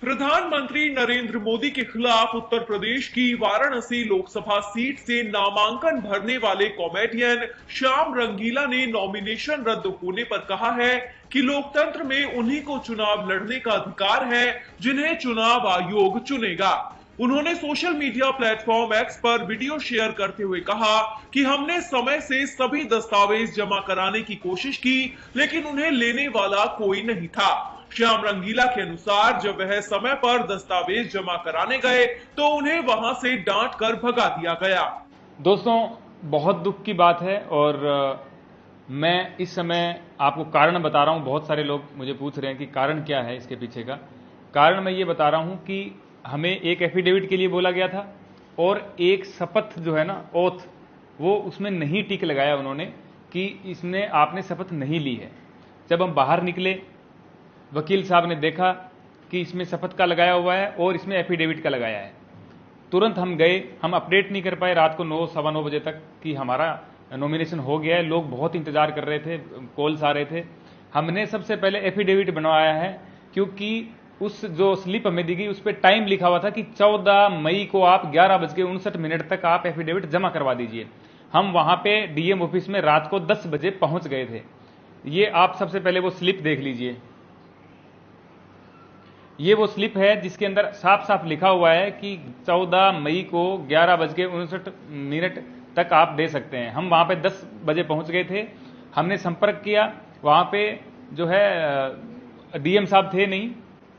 प्रधानमंत्री नरेंद्र मोदी के खिलाफ उत्तर प्रदेश की वाराणसी लोकसभा सीट से नामांकन भरने वाले कॉमेडियन श्याम रंगीला ने नॉमिनेशन रद्द होने पर कहा है कि लोकतंत्र में उन्हीं को चुनाव लड़ने का अधिकार है जिन्हें चुनाव आयोग चुनेगा। उन्होंने सोशल मीडिया प्लेटफॉर्म एक्स पर वीडियो शेयर करते हुए कहा कि हमने समय से सभी दस्तावेज जमा कराने की कोशिश की, लेकिन उन्हें लेने वाला कोई नहीं था। श्याम रंगीला के अनुसार जब वह समय पर दस्तावेज जमा कराने गए तो उन्हें वहां से डांट कर भगा दिया गया। दोस्तों, बहुत दुख की बात है और मैं इस समय आपको कारण बता रहा हूं। बहुत सारे लोग मुझे पूछ रहे हैं कि कारण क्या है इसके पीछे का। कारण मैं ये बता रहा हूं कि हमें एक एफिडेविट के लिए बोला गया था और एक शपथ जो है ना, ओथ, वो उसमें नहीं टिक लगाया उन्होंने कि इसमें आपने शपथ नहीं ली है। जब हम बाहर निकले, वकील साहब ने देखा कि इसमें शपथ का लगाया हुआ है और इसमें एफिडेविट का लगाया है। तुरंत हम गए, हम अपडेट नहीं कर पाए रात को 9 सवा 9 बजे तक कि हमारा नॉमिनेशन हो गया है। लोग बहुत इंतजार कर रहे थे, कॉल्स आ रहे थे। हमने सबसे पहले एफिडेविट बनवाया है क्योंकि उस जो स्लिप हमें दी गई उस पर टाइम लिखा हुआ था कि 14 मई को आप 11:59 तक आप एफिडेविट जमा करवा दीजिए। हम वहां पे डीएम ऑफिस में रात को 10 बजे पहुंच गए थे। ये आप सबसे पहले वो स्लिप देख लीजिए। ये वो स्लिप है जिसके अंदर साफ साफ लिखा हुआ है कि 14 मई को 11:59 तक आप दे सकते हैं। हम वहां पे 10 बजे पहुंच गए थे। हमने संपर्क किया, वहां पे जो है डीएम साहब थे नहीं,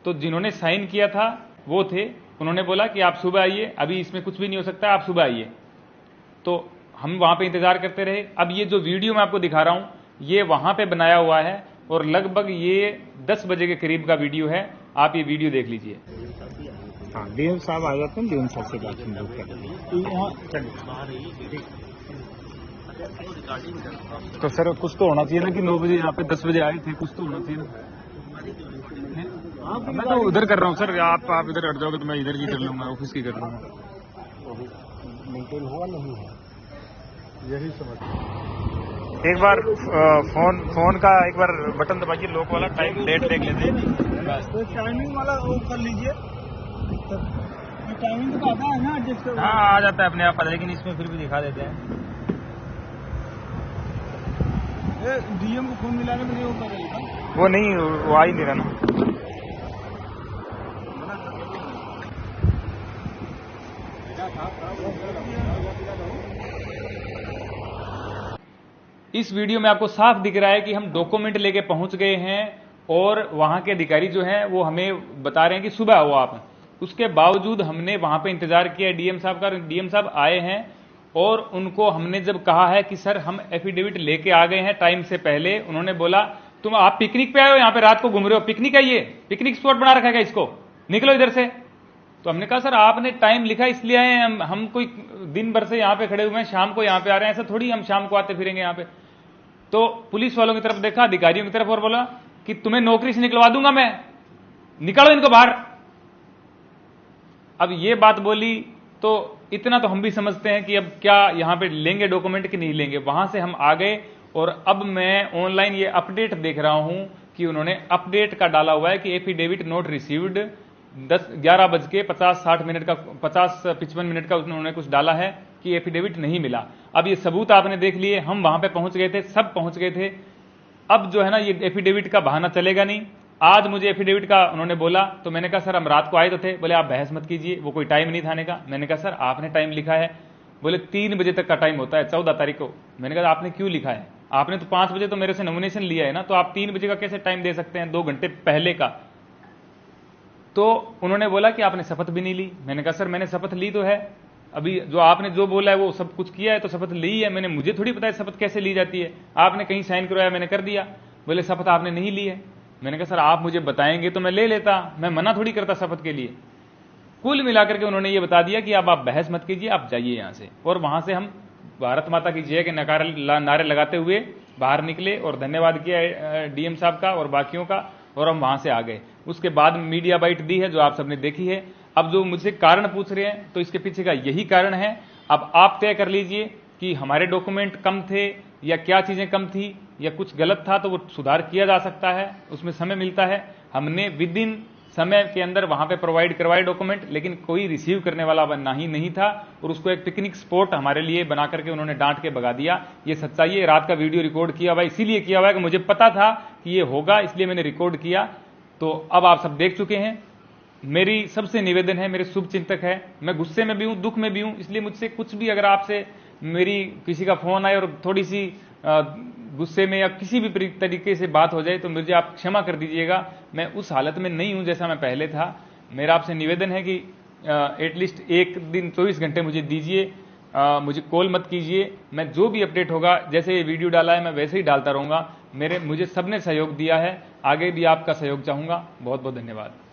तो जिन्होंने साइन किया था वो थे। उन्होंने बोला कि आप सुबह आइए, अभी इसमें कुछ भी नहीं हो सकता, आप सुबह आइए। तो हम वहां पे इंतजार करते रहे। अब ये जो वीडियो मैं आपको दिखा रहा हूं, ये वहां पे बनाया हुआ है और लगभग ये 10 बजे के करीब का वीडियो है। आप ये वीडियो देख लीजिए। हाँ, डीएम साहब आ जाते हैं, डीएम साहब से बात हम लोग करेंगे। तो सर कुछ तो होना चाहिए ना कि 9 बजे यहाँ पे 10 बजे आए थे, कुछ तो होना चाहिए ना। मैं तो उधर कर रहा हूँ सर, आप इधर हट जाओगे तो मैं इधर की कर लूंगा, ऑफिस की कर लूंगा। मेंटेन हुआ नहीं है, यही समझ। एक बार फोन का एक बार बटन दबाइए, लॉक वाला, टाइम डेट देख लेते हैं। तो टाइमिंग वाला वो कर लीजिए, टाइमिंग तो आता है ना एडजस्ट। हाँ, आ जाता है अपने आप, लेकिन इसमें फिर भी दिखा देते हैं। डीएम को फोन मिलाने में नहीं हो पाएगा, वो नहीं, वो आ ही नहीं रहा ना। इस वीडियो में आपको साफ दिख रहा है कि हम डॉक्यूमेंट लेके पहुंच गए हैं और वहां के अधिकारी जो हैं वो हमें बता रहे हैं कि सुबह आओ आप। उसके बावजूद हमने वहां पे इंतजार किया डीएम साहब का। डीएम साहब आए हैं और उनको हमने जब कहा है कि सर हम एफिडेविट लेके आ गए हैं टाइम से पहले, उन्होंने बोला तुम आप पिकनिक पे आए हो, यहाँ पे रात को घूम रहे हो, पिकनिक आइए, पिकनिक स्पॉट बना रखा है इसको, निकलो इधर से। तो हमने कहा सर आपने टाइम लिखा इसलिए आए हैं, हम कोई दिन भर से यहाँ पे खड़े हुए हैं, शाम को यहाँ पे आ रहे हैं, ऐसा थोड़ी हम शाम को आते फिरेंगे यहाँ पे। तो पुलिस वालों की तरफ देखा, अधिकारियों की तरफ, और बोला कि तुम्हें नौकरी से निकलवा दूंगा मैं, निकालो इनको बाहर। अब ये बात बोली तो इतना तो हम भी समझते हैं कि अब क्या यहां पे लेंगे डॉक्यूमेंट कि नहीं लेंगे। वहां से हम आ गए और अब मैं ऑनलाइन ये अपडेट देख रहा हूं कि उन्होंने अपडेट का डाला हुआ है कि एफिडेविट नोट रिसीव्ड 11:50-60 का 50-55 मिनट का उन्होंने कुछ डाला है कि एफिडेविट नहीं मिला। अब ये सबूत आपने देख लिए, हम वहां पे पहुंच गए थे, सब पहुंच गए थे। अब जो है ना, ये एफिडेविट का बहाना चलेगा नहीं। आज मुझे एफिडेविट का उन्होंने बोला तो मैंने कहा सर हम रात को आए तो थे। बोले आप बहस मत कीजिए, वो कोई टाइम नहीं था आने का। मैंने कहा सर आपने टाइम लिखा है। बोले 3 बजे तक का टाइम होता है 14 तारीख को। मैंने कहा आपने क्यों लिखा है, आपने तो 5 बजे तो मेरे से नॉमिनेशन लिया है ना, तो आप 3 बजे का कैसे टाइम दे सकते हैं, 2 घंटे पहले का। तो उन्होंने बोला कि आपने शपथ भी नहीं ली। मैंने कहा सर मैंने शपथ ली तो है, अभी जो आपने जो बोला है वो सब कुछ किया है, तो शपथ ली है मैंने, मुझे थोड़ी पता है शपथ कैसे ली जाती है, आपने कहीं साइन करवाया मैंने कर दिया। बोले शपथ आपने नहीं ली है। मैंने कहा सर आप मुझे बताएंगे तो मैं ले लेता, मैं मना थोड़ी करता शपथ के लिए। कुल मिलाकर के उन्होंने ये बता दिया कि अब आप बहस मत कीजिए, आप जाइए यहां से। और वहां से हम भारत माता की जय के नारे लगाते हुए बाहर निकले और धन्यवाद किया डीएम साहब का और बाकियों का, और हम वहां से आ गए। उसके बाद मीडिया बाइट दी है जो आप सबने देखी है। अब जो मुझसे कारण पूछ रहे हैं तो इसके पीछे का यही कारण है। अब आप तय कर लीजिए कि हमारे डॉक्यूमेंट कम थे या क्या चीजें कम थी या कुछ गलत था, तो वो सुधार किया जा सकता है, उसमें समय मिलता है। हमने विद इन समय के अंदर वहां पे प्रोवाइड करवाए डॉक्यूमेंट, लेकिन कोई रिसीव करने वाला बंदा ही नहीं था और उसको एक पिकनिक स्पॉट हमारे लिए बना करके उन्होंने डांट के भगा दिया। ये सच्चाई है। रात का वीडियो रिकॉर्ड किया हुआ, इसीलिए किया हुआ है कि मुझे पता था कि ये होगा, इसलिए मैंने रिकॉर्ड किया। तो अब आप सब देख चुके हैं। मेरी सबसे निवेदन है, मेरे शुभ चिंतक है, मैं गुस्से में भी हूं, दुख में भी हूं, इसलिए मुझसे कुछ भी अगर आपसे मेरी किसी का फोन आए और थोड़ी सी गुस्से में या किसी भी तरीके से बात हो जाए तो मुझे आप क्षमा कर दीजिएगा। मैं उस हालत में नहीं हूं जैसा मैं पहले था। मेरा आपसे निवेदन है कि एटलीस्ट एक दिन 24 घंटे मुझे दीजिए, मुझे कॉल मत कीजिए। मैं जो भी अपडेट होगा, जैसे ये वीडियो डाला है मैं वैसे ही डालता रहूंगा। मुझे सबने सहयोग दिया है, आगे भी आपका सहयोग चाहूंगा। बहुत बहुत धन्यवाद।